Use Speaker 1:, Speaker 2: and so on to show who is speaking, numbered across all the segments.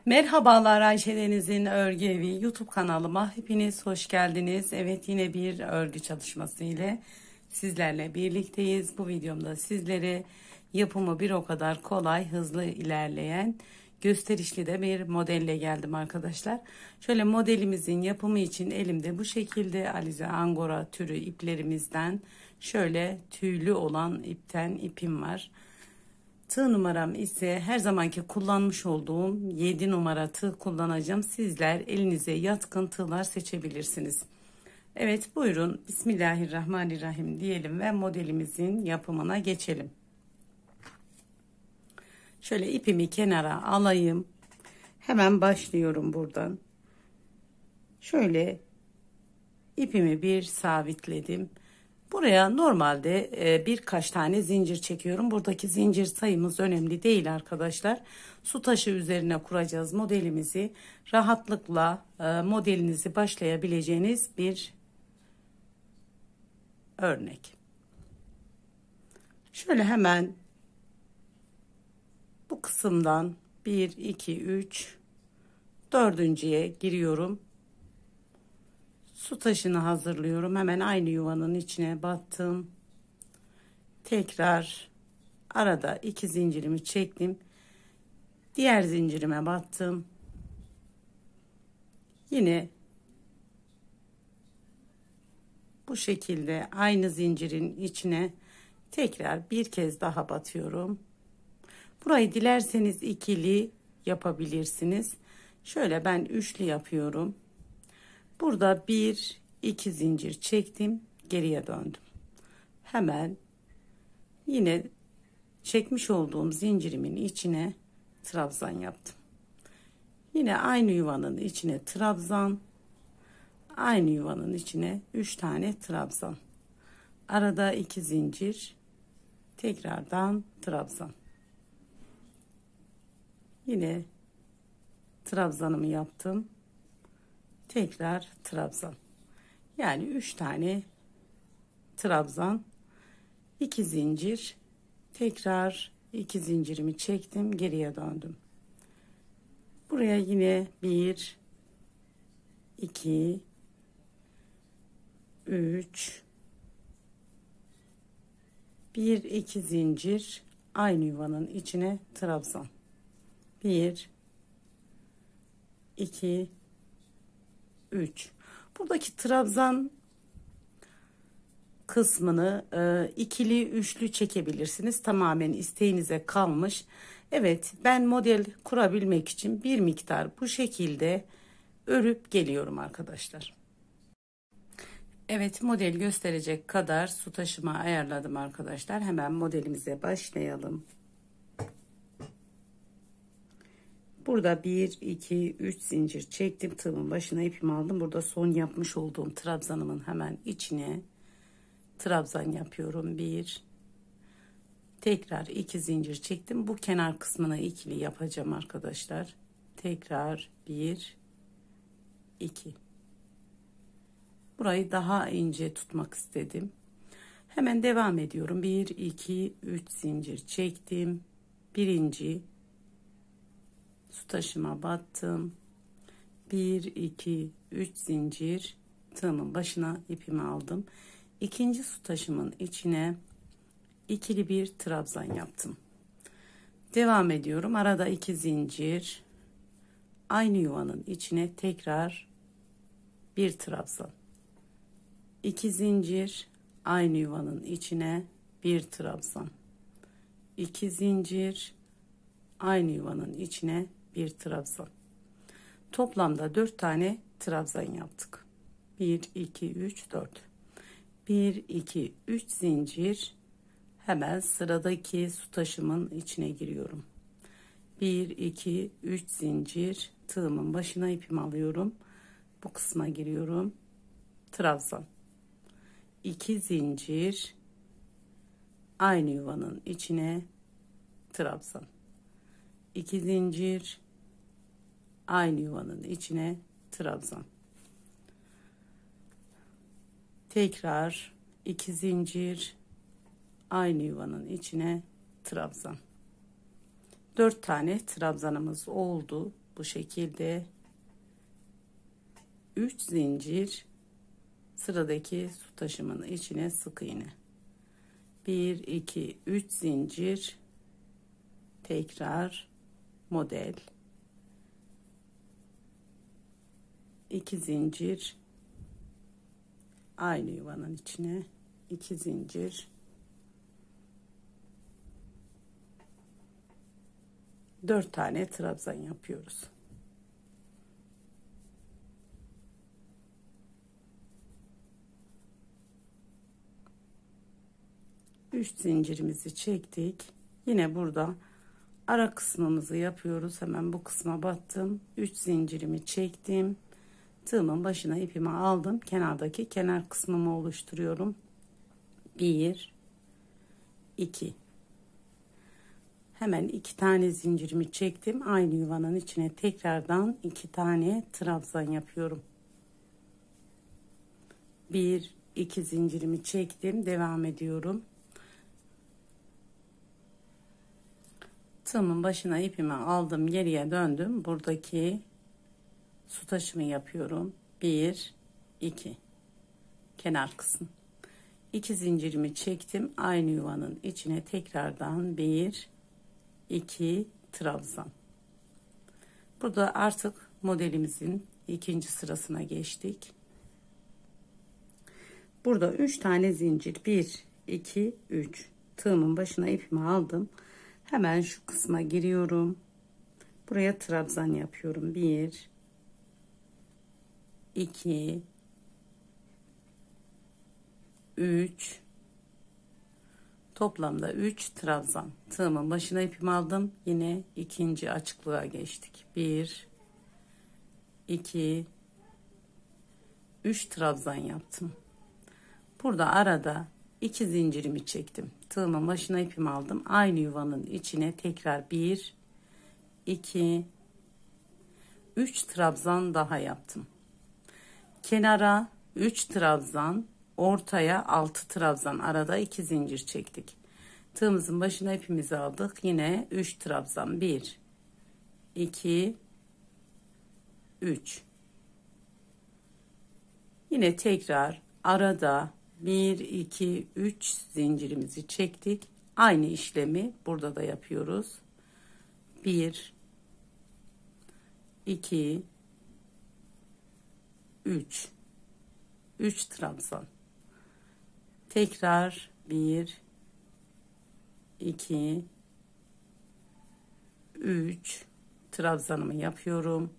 Speaker 1: Merhabalar, Ayşe Deniz'in Örgü Evi YouTube kanalıma hepiniz hoş geldiniz. Evet, yine bir örgü çalışması ile sizlerle birlikteyiz. Bu videomda sizlere yapımı bir o kadar kolay, hızlı ilerleyen, gösterişli de bir modelle geldim arkadaşlar. Şöyle modelimizin yapımı için elimde bu şekilde Alize Angora türü iplerimizden şöyle tüylü olan ipim var. Tığ numaram ise her zamanki kullanmış olduğum 7 numara tığ kullanacağım. Sizler elinize yatkın tığlar seçebilirsiniz. Evet, buyurun Bismillahirrahmanirrahim diyelim ve modelimizin yapımına geçelim. Şöyle ipimi kenara alayım. Hemen başlıyorum buradan. Şöyle ipimi bir sabitledim. Buraya normalde birkaç tane zincir çekiyorum. Buradaki zincir sayımız önemli değil arkadaşlar. Su taşı üzerine kuracağız modelimizi. Rahatlıkla modelinizi başlayabileceğiniz bir örnek. Şöyle hemen bu kısımdan 1, 2, 3, dördüncüye giriyorum. Su taşını hazırlıyorum. Hemen aynı yuvanın içine battım. Tekrar arada 2 zincirimi çektim. Diğer zincirime battım. Yine bu şekilde aynı zincirin içine tekrar bir kez daha batıyorum. Burayı dilerseniz ikili yapabilirsiniz. Şöyle ben üçlü yapıyorum. Burada 1, 2 zincir çektim. Geriye döndüm. Hemen yine çekmiş olduğum zincirimin içine trabzan yaptım. Yine aynı yuvanın içine trabzan, aynı yuvanın içine 3 tane trabzan, arada 2 zincir, tekrardan trabzan. Yine trabzanımı yaptım, tekrar trabzan. Yani 3 tane trabzan, 2 zincir, tekrar 2 zincirimi çektim, geriye döndüm. Buraya yine 1, 2, 3, 1, 2 zincir, aynı yuvanın içine trabzan. 1, 2, 3. Buradaki trabzan kısmını ikili üçlü çekebilirsiniz. Tamamen isteğinize kalmış. Evet, ben model kurabilmek için bir miktar bu şekilde örüp geliyorum arkadaşlar. Evet, model gösterecek kadar su taşıma ayarladım arkadaşlar. Hemen modelimize başlayalım. Burada 1, 2, 3 zincir çektim. Tığımın başına ipimi aldım. Burada son yapmış olduğum trabzanımın hemen içine trabzan yapıyorum. 1, tekrar 2 zincir çektim. Bu kenar kısmına ikili yapacağım arkadaşlar. Tekrar 1, 2. Burayı daha ince tutmak istedim. Hemen devam ediyorum. 1, 2, 3 zincir çektim. Birinci su taşıma battım. 1, 2, 3 zincir, tığımın başına ipimi aldım. İkinci su taşımın içine ikili bir trabzan yaptım. Devam ediyorum. Arada 2 zincir, aynı yuvanın içine tekrar bir trabzan. 2 zincir, aynı yuvanın içine bir trabzan. 2 zincir, aynı yuvanın içine bir trabzan. Toplamda 4 tane trabzan yaptık. 1, 2, 3, 4. 1, 2, 3 zincir. Hemen sıradaki su taşımın içine giriyorum. 1, 2, 3 zincir. Tığımın başına ipimi alıyorum. Bu kısma giriyorum. Trabzan. 2 zincir. Aynı yuvanın içine trabzan. 2 zincir, aynı yuvanın içine trabzan. Tekrar 2 zincir, aynı yuvanın içine trabzan. 4 tane trabzanımız oldu. Bu şekilde 3 zincir sıradaki su taşımın içine sık iğne. 1 2 3 zincir, tekrar model, 2 zincir, aynı yuvanın içine 2 zincir, 4 tane trabzan yapıyoruz. Üç zincirimizi çektik. Yine burada ara kısmımızı yapıyoruz. Hemen bu kısma battım. 3 zincirimi çektim. Tığımın başına ipimi aldım. Kenardaki kenar kısmımı oluşturuyorum. 1 2. Hemen 2 tane zincirimi çektim. Aynı yuvanın içine tekrardan 2 tane trabzan yapıyorum. 1 2 zincirimi çektim. Devam ediyorum. Tığımın başına ipimi aldım, geriye döndüm. Buradaki su taşımı yapıyorum. 1 2 kenar kısım. 2 zincirimi çektim. Aynı yuvanın içine tekrardan 1 2 trabzan. Burada artık modelimizin ikinci sırasına geçtik. Burada 3 tane zincir, 1 2 3. Tığımın başına ipimi aldım. Hemen şu kısma giriyorum. Buraya trabzan yapıyorum. 1 2 3, toplamda 3 trabzan. Tığımın başına ipimi aldım. Yine ikinci açıklığa geçtik. 1 2 3 trabzan yaptım. Burada arada 2 zincirimi çektim. Tığımın başına ipimi aldım. Aynı yuvanın içine tekrar 1 2 3 trabzan daha yaptım. Kenara 3 trabzan, ortaya 6 trabzan, arada 2 zincir çektik. Tığımızın başına ipimizi aldık. Yine 3 trabzan. 1 2 3. Yine tekrar arada 1 2 3 zincirimizi çektik. Aynı işlemi burada da yapıyoruz. 1 2 3 trabzan. Tekrar 1 2 3 trabzanımı yapıyorum.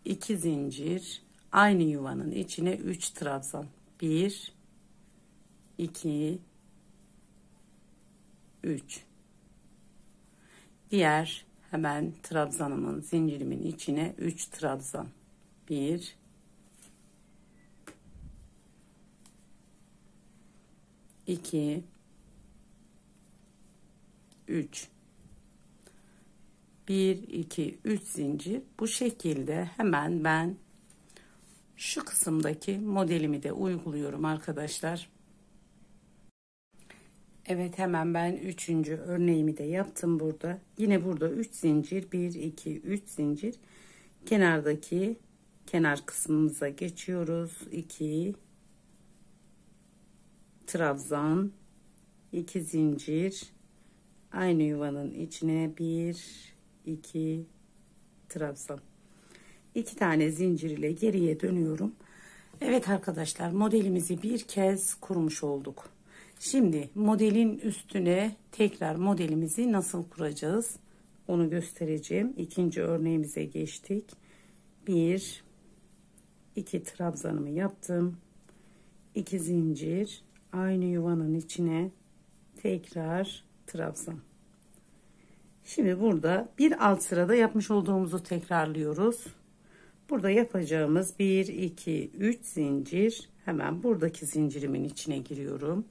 Speaker 1: 2 zincir, aynı yuvanın içine 3 trabzan. 1 2 3. Diğer hemen trabzanımın, zincirimin içine 3 trabzan. 1 2 3. 1 2 3 zincir. Bu şekilde hemen ben şu kısımdaki modelimi de uyguluyorum arkadaşlar. Evet, hemen ben 3. örneğimi de yaptım burada. Yine burada 3 zincir, 1 2 3 zincir. Kenardaki kenar kısmımıza geçiyoruz. 2 trabzan, 2 zincir, aynı yuvanın içine 1 2 trabzan. 2 tane zincir ile geriye dönüyorum. Evet arkadaşlar, modelimizi bir kez kurmuş olduk. Şimdi modelin üstüne tekrar modelimizi nasıl kuracağız onu göstereceğim. İkinci örneğimize geçtik. 1 2 trabzanımı yaptım. 2 zincir, aynı yuvanın içine tekrar trabzan. Şimdi burada bir alt sırada yapmış olduğumuzu tekrarlıyoruz. Burada yapacağımız 1 2 3 zincir, hemen buradaki zincirimin içine giriyorum.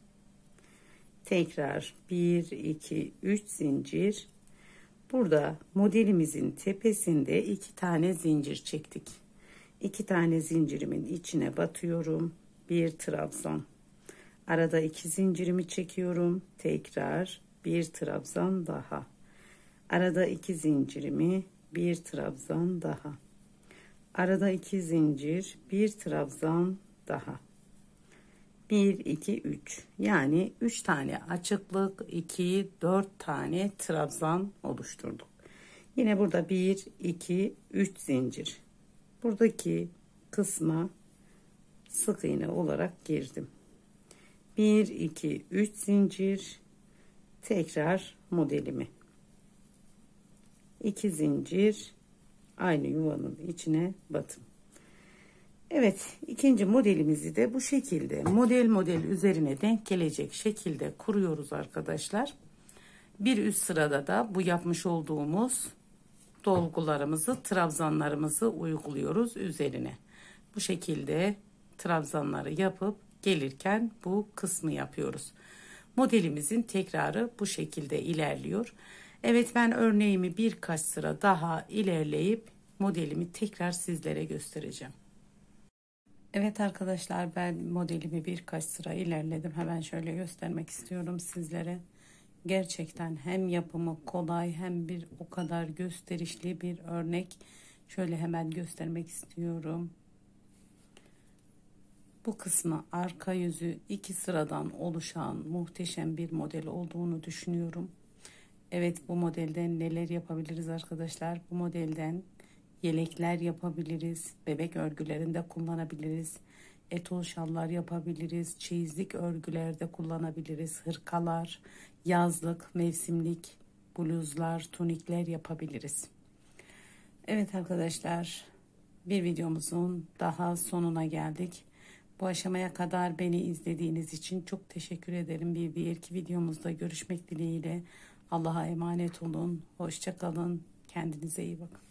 Speaker 1: Tekrar 1 2 3 zincir. Burada modelimizin tepesinde 2 tane zincir çektik. 2 tane zincirimin içine batıyorum. 1 trabzan. Arada 2 zincirimi çekiyorum. Tekrar 1 trabzan daha. Arada 2 zincirimi bir trabzan daha. Arada 2 zincir, bir trabzan daha. 1 2 3, yani 3 tane açıklık, 2 4 tane trabzan oluşturduk. Yine burada 1 2 3 zincir. Buradaki kısma sık iğne olarak girdim. 1 2 3 zincir, tekrar modelimi 2 zincir, aynı yuvanın içine batım. Evet, ikinci modelimizi de bu şekilde model üzerine denk gelecek şekilde kuruyoruz arkadaşlar. Bir üst sırada da bu yapmış olduğumuz dolgularımızı, trabzanlarımızı uyguluyoruz üzerine. Bu şekilde trabzanları yapıp gelirken bu kısmı yapıyoruz. Modelimizin tekrarı bu şekilde ilerliyor. Evet, ben örneğimi birkaç sıra daha ilerleyip modelimi tekrar sizlere göstereceğim. Evet arkadaşlar, ben modelimi birkaç sıra ilerledim. Hemen şöyle göstermek istiyorum sizlere. Gerçekten hem yapımı kolay hem bir o kadar gösterişli bir örnek. Şöyle hemen göstermek istiyorum. Bu kısmı, arka yüzü 2 sıradan oluşan muhteşem bir model olduğunu düşünüyorum. Evet, bu modelden neler yapabiliriz arkadaşlar? Bu modelden yelekler yapabiliriz, bebek örgülerinde kullanabiliriz, etol şallar yapabiliriz, çeyizlik örgülerde kullanabiliriz, hırkalar, yazlık, mevsimlik bluzlar, tunikler yapabiliriz. Evet arkadaşlar, bir videomuzun daha sonuna geldik. Bu aşamaya kadar beni izlediğiniz için çok teşekkür ederim. Bir diğer videomuzda görüşmek dileğiyle. Allah'a emanet olun. Hoşça kalın. Kendinize iyi bakın.